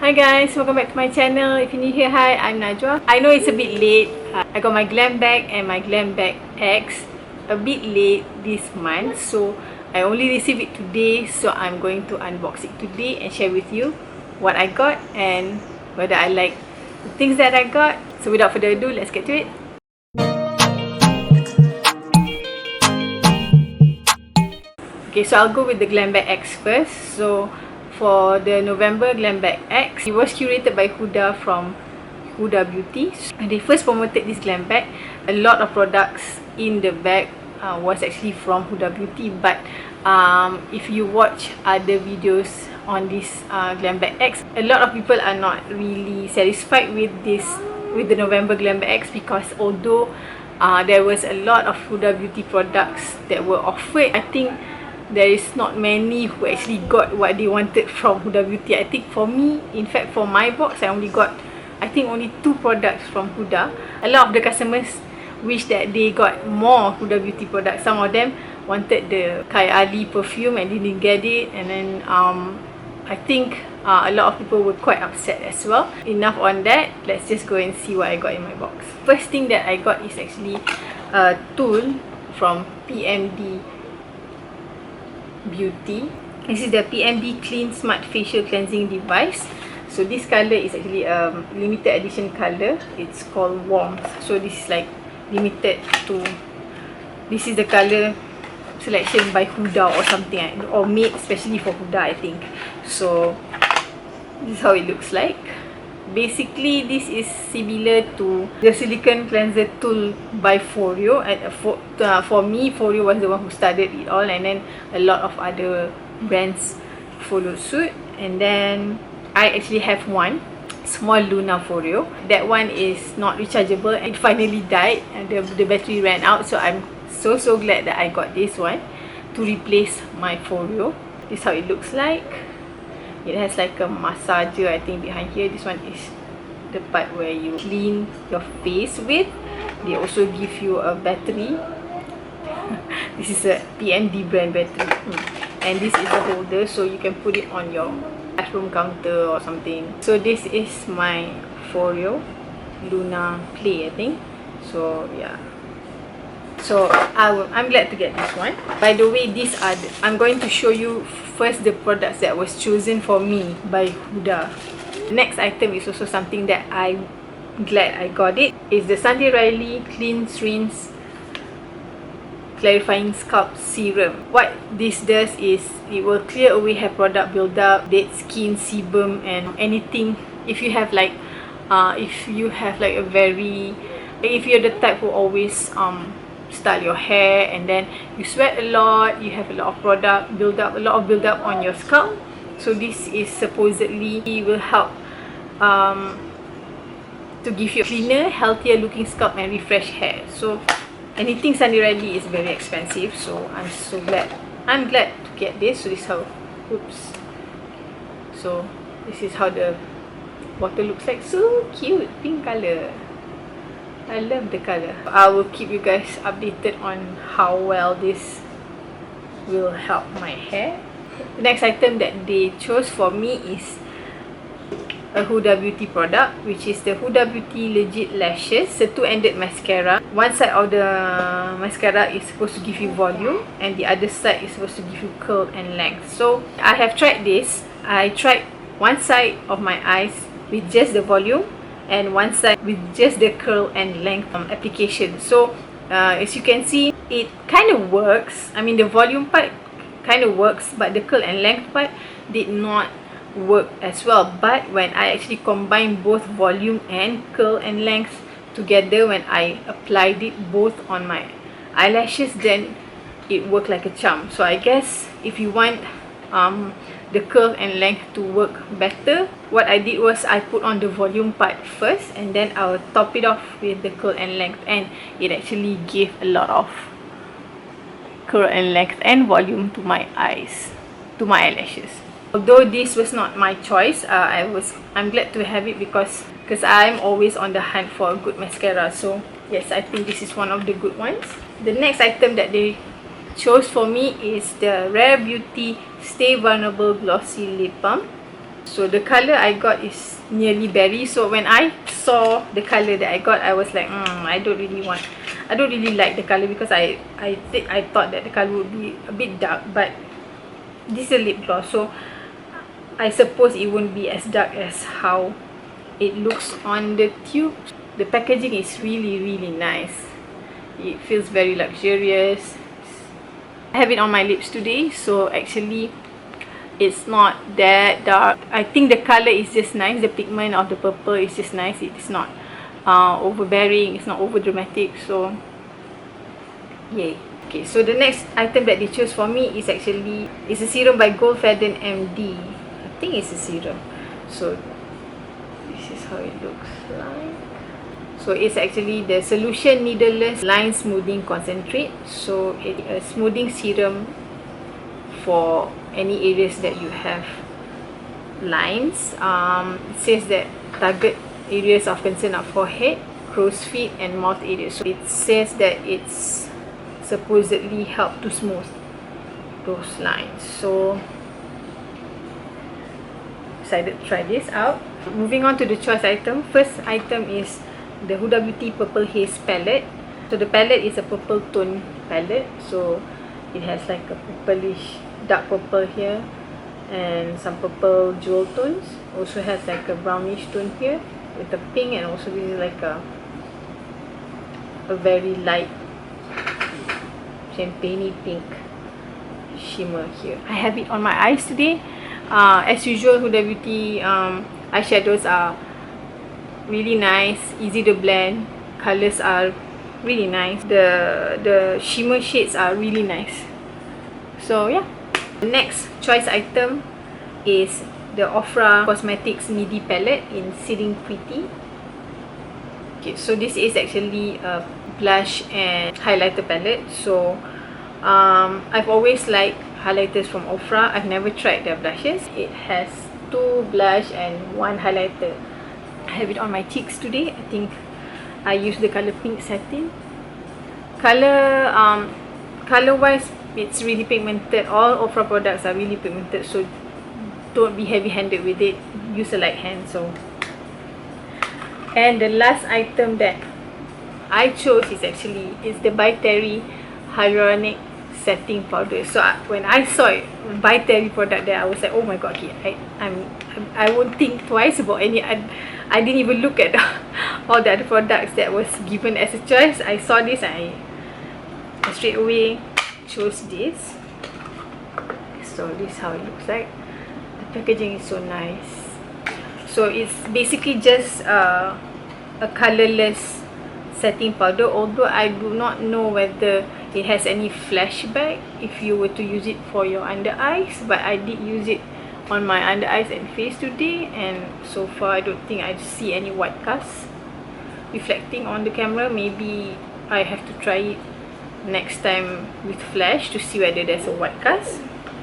Hi guys, welcome back to my channel. If you're new here, hi, I'm Najwa. I know it's a bit late. I got my Glam Bag and my Glam Bag X a bit late this month, so I only received it today, so I'm going to unbox it today and share with you what I got and whether I like the things that I got. So without further ado, let's get to it. Okay, so I'll go with the Glam Bag X first. So for the November Glam Bag X, it was curated by Huda from Huda Beauty. And they first promoted this glam bag. A lot of products in the bag was actually from Huda Beauty, but if you watch other videos on this Glam Bag X, a lot of people are not really satisfied with the November Glam Bag X, because although there was a lot of Huda Beauty products that were offered, I think there is not many who actually got what they wanted from Huda Beauty. I think for me, in fact for my box, I only got, I think, only 2 products from Huda. A lot of the customers wish that they got more Huda Beauty products. Some of them wanted the Kai Ali perfume and didn't get it, and then I think a lot of people were quite upset as well. Enough on that, let's just go and see what I got in my box. First thing that I got is actually a tool from PMD Beauty. This is the PMD Clean Smart Facial Cleansing Device. So this color is actually a limited edition color. It's called Warmth. So this is like limited to, this is the color selection by Huda or something, or made especially for Huda, I think. So this is how it looks like. Basically, this is similar to the silicone cleanser tool by Foreo. And for me, Foreo was the one who started it all, and then a lot of other brands followed suit. And then I actually have one small Luna Foreo. That one is not rechargeable. It finally died and the battery ran out, so I'm so glad that I got this one to replace my Foreo. This is how it looks like. It has like a massager, I think, behind here. This one is the part where you clean your face with. They also give you a battery. This is a PMD brand battery. And this is a holder, so you can put it on your bathroom counter or something. So this is my Foreo Luna Play, I think. So yeah. So I'm glad to get this one. By the way, these are I'm going to show you first the products that was chosen for me by Huda. The next item is also something that I'm glad I got it. Is the Sunday Riley Clean Rinse Clarifying Scalp Serum. What this does is it will clear away hair product buildup, dead skin, sebum, and anything. If you have like if you're the type who always style your hair and then you sweat a lot, you have a lot of product buildup, on your scalp, so this is supposedly will help to give you a cleaner, healthier looking scalp and refresh hair. So anything Sunday Riley is very expensive, so I'm glad to get this. So this is how, so this is how the bottle looks like. So cute, pink color. I love the color. I will keep you guys updated on how well this will help my hair. The next item that they chose for me is a Huda Beauty product, which is the Huda Beauty Legit Lashes. It's a 2-ended mascara. One side of the mascara is supposed to give you volume, and the other side is supposed to give you curl and length. So I have tried this. I tried one side of my eyes with just the volume, and one side with just the curl and length application. So as you can see, it kind of works. I mean, the volume part kind of works, but the curl and length part did not work as well. But when I actually combined both volume and curl and length together, when I applied it both on my eyelashes, then it worked like a charm. So I guess if you want the curl and length to work better, what I did was I put on the volume part first, and then I'll top it off with the curl and length, and it actually gave a lot of curl and length and volume to my eyes, to my eyelashes. Although this was not my choice, I'm glad to have it because I'm always on the hunt for a good mascara. So yes, I think this is one of the good ones. The next item that they chose for me is the Rare Beauty Stay Vulnerable Glossy Lip Balm. So the color I got is nearly berry. So when I saw the color that I got, I was like, I don't really like the color, because I thought that the color would be a bit dark, but this is a lip gloss, so I suppose it won't be as dark as how it looks on the tube. The packaging is really nice. It feels very luxurious. I have it on my lips today, so actually it's not that dark. I think the color is just nice. The pigment of the purple is just nice. It's not overbearing, it's not over dramatic, so yay. Okay, so the next item that they chose for me is actually a serum by Goldfaden MD. I think it's a serum. So this is how it looks like. So it's actually the solution needleless line smoothing concentrate. So it's a smoothing serum for any areas that you have lines. It says that target areas of concern are forehead, crow's feet and mouth areas. So it says that it's supposedly help to smooth those lines. So decided to try this out. Moving on to the choice item. First item is the Huda Beauty Purple Haze palette. So the palette is a purple tone palette, so it has like a purplish dark purple here and some purple jewel tones. Also has like a brownish tone here with the pink, and also this is like a very light champagne pink shimmer here. I have it on my eyes today. As usual, Huda Beauty eyeshadows are really nice, easy to blend, colors are really nice, the shimmer shades are really nice. So yeah, the next choice item is the Ofra Cosmetics Midi palette in Sitting Pretty. Okay, so this is actually a blush and highlighter palette. So I've always liked highlighters from Ofra. I've never tried their blushes. It has 2 blush and 1 highlighter. I have it on my cheeks today. I think I use the color Pink Satin. Color wise, it's really pigmented. All Ofra products are really pigmented, so don't be heavy handed with it. Use a light hand. So, and the last item that I chose is the By Terry Hyaluronic Setting Powder. So when I saw it, By Terry product there, I was like, oh my god, okay, I won't think twice about any. I didn't even look at all the other products that was given as a choice. I saw this and I straight away chose this. So this is how it looks like. The packaging is so nice. So it's basically just a colorless setting powder, although I do not know whether it has any flashback if you were to use it for your under eyes, but I did use it on my under eyes and face today, and so far I don't think I see any white cast reflecting on the camera. Maybe I have to try it next time with flash to see whether there's a white cast.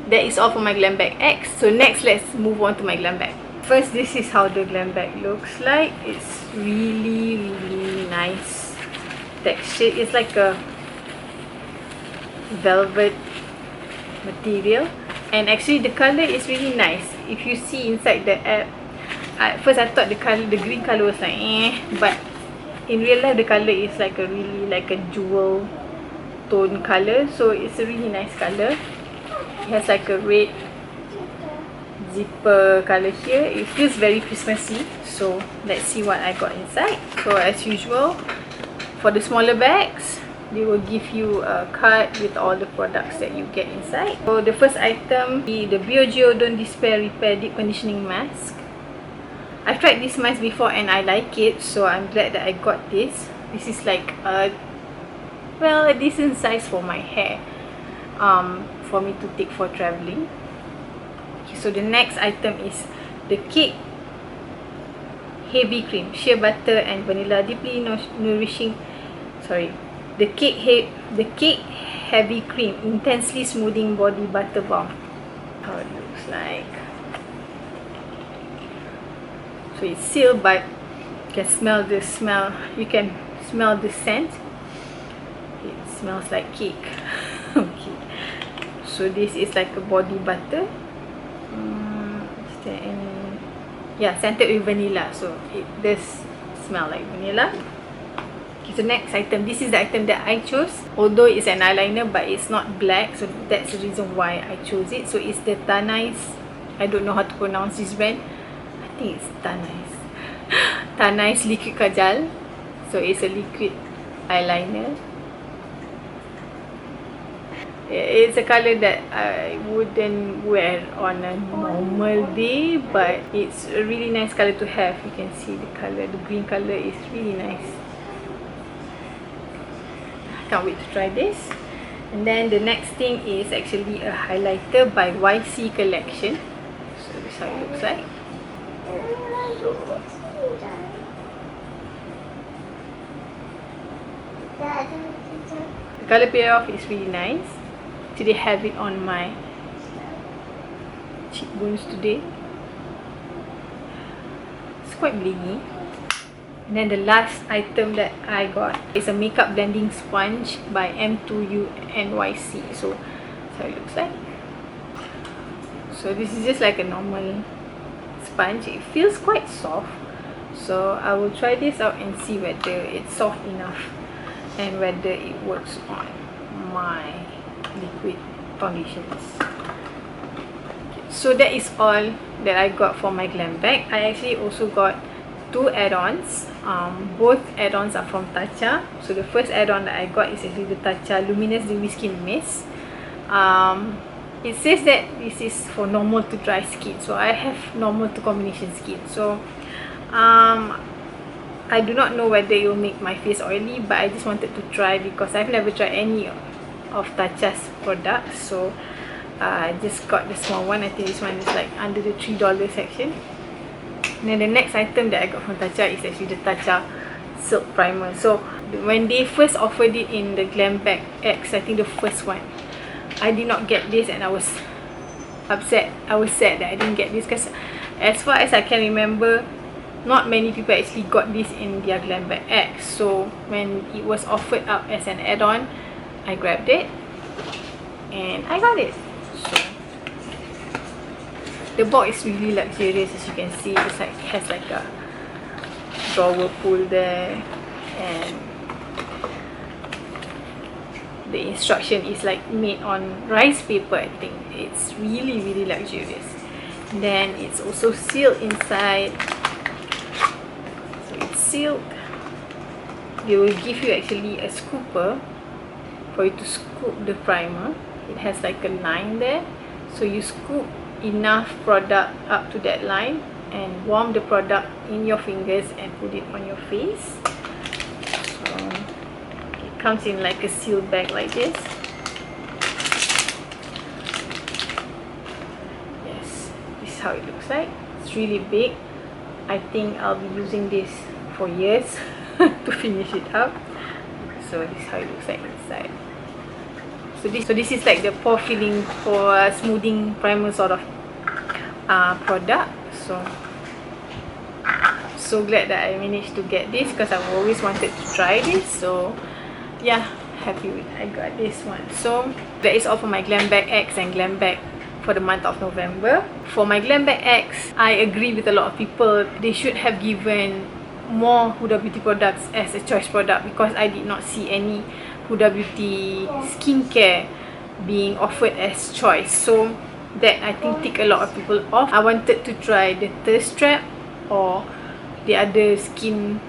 That is all for my Glam Bag X. So next, let's move on to my Glam Bag. First, this is how the Glam Bag looks like. It's really nice texture. It's like a velvet material, and actually the color is really nice. If you see inside the app, at first I thought the green color was like but in real life the color is like a really like a jewel tone color. So it's a really nice color. It has like a red zipper color here. It feels very Christmassy. So let's see what I got inside. So as usual, for the smaller bags, they will give you a card with all the products that you get inside. So the first item is the Biogeo Don't Despair Repair Deep Conditioning Mask. I've tried this mask before and I like it, so I'm glad that I got this. This is like a decent size for my hair, for me to take for traveling. Okay, so the next item is the Cake Heavy Cream, shea butter and vanilla, deeply nourishing. The Cake Heavy Cream Intensely Smoothing Body Butter Balm. How it looks like. So it's sealed, but you can smell the smell. You can smell the scent. It smells like cake. Okay. So this is like a body butter. Is there any? yeah, scented with vanilla, so it does smell like vanilla. Okay, so next item, this is the item that I chose, although it's an eyeliner but it's not black, so that's the reason why I chose it. So it's the Tanais, I don't know how to pronounce this brand, I think it's Tanais. Tanais liquid kajal. So it's a liquid eyeliner. It's a color that I wouldn't wear on a normal day, but it's a really nice color to have. You can see the color, the green color is really nice. I can't wait to try this. And then the next thing is actually a highlighter by YC Collection. So this is how it looks like. The color payoff is really nice. Actually have it on my cheekbones today. It's quite blingy. And then the last item that I got is a makeup blending sponge by M2U NYC. So that's how it looks like. So this is just like a normal sponge. It feels quite soft, so I will try this out and see whether it's soft enough and whether it works on my liquid foundations. So that is all that I got for my glam bag. I actually also got 2 add-ons. Both add-ons are from Tatcha. So the first add-on that I got is actually the Tatcha Luminous Dewy Skin Mist. It says that this is for normal to dry skin, so I have normal to combination skin. So I do not know whether it will make my face oily, but I just wanted to try because I've never tried any of Tatcha's products. So I just got the small one. I think this one is like under the $3 section. And then the next item that I got from Tatcha is actually the Tatcha Silk Primer. So when they first offered it in the Glam Bag X, I think the first one, I did not get this and I was upset. I was sad that I didn't get this because as far as I can remember, not many people actually got this in their Glam Bag X. So when it was offered up as an add-on, I grabbed it and I got it. So the box is really luxurious, as you can see. It's like, it has like a drawer pull there, and the instruction is like made on rice paper. I think it's really luxurious. And then it's also sealed inside. So it's sealed. They will give you actually a scooper for you to scoop the primer. It has like a line there, so you scoop enough product up to that line and warm the product in your fingers and put it on your face. So it comes in like a sealed bag like this. Yes, this is how it looks like. It's really big. I think I'll be using this for years to finish it up. So this is how it looks like inside. So this is like the pore filling for smoothing primer sort of product. So glad that I managed to get this because I've always wanted to try this. So yeah, happy with I got this one. So that is all for my Glam Bag X and Glam Bag for the month of November. For my Glam Bag X, I agree with a lot of people. They should have given more Huda Beauty products as a choice product because I did not see any Huda Beauty skincare being offered as choice. So that I think tick a lot of people off. I wanted to try the thirst trap or the other skin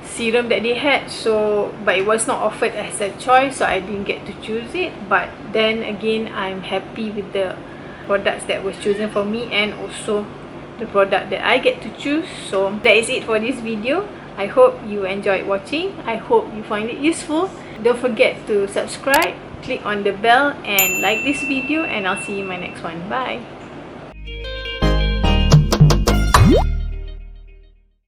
serum that they had, so but it was not offered as a choice, so I didn't get to choose it. But then again, I'm happy with the products that was chosen for me and also the product that I get to choose. So that is it for this video. I hope you enjoyed watching. I hope you find it useful. Don't forget to subscribe, click on the bell and like this video, and I'll see you in my next one. Bye.